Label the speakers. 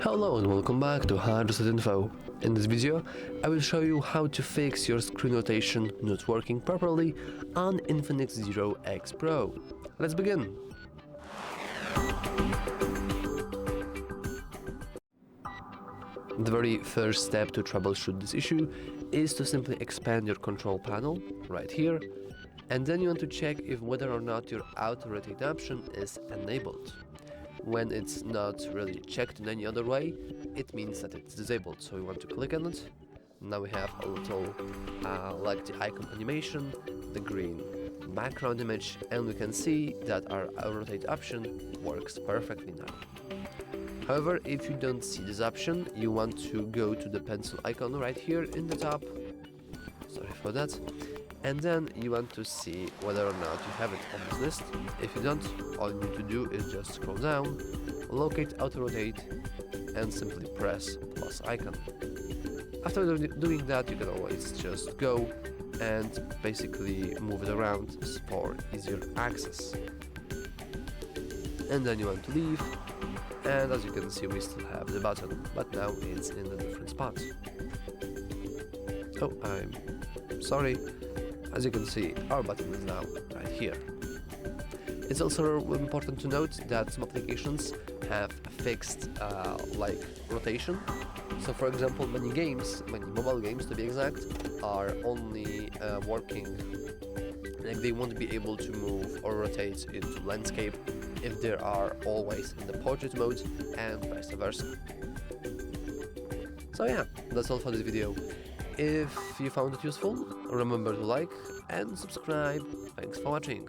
Speaker 1: Hello and welcome back to HardReset.Info. In this video, I will show you how to fix your screen rotation not working properly on INFINIX Zero X Pro. Let's begin! The very first step to troubleshoot this issue is to simply expand your control panel, right here, and then you want to check if whether or not your auto rotate option is enabled. When it's not really checked in any other way, it means that it's disabled, so we want to click on it. Now we have a little like the icon animation, the green background image, and we can see that our auto rotate option works perfectly now. However, if you don't see this option, you want to go to the pencil icon right here in the top, sorry for that, and then you want to see whether or not you have it on this list. If you don't, all you need to do is just scroll down, locate auto rotate, and simply press plus icon. After doing that, you can always just go and basically move it around for easier access. And then you want to leave, and as you can see, we still have the button, but now it's in a different spot. Oh, I'm sorry. As you can see, our button is now right here. It's also important to note that some applications have fixed like rotation. So for example, many mobile games to be exact, are only working, like they won't be able to move or rotate into landscape if they are always in the portrait mode, and vice versa. So yeah, that's all for this video. If you found it useful, remember to like and subscribe. Thanks for watching.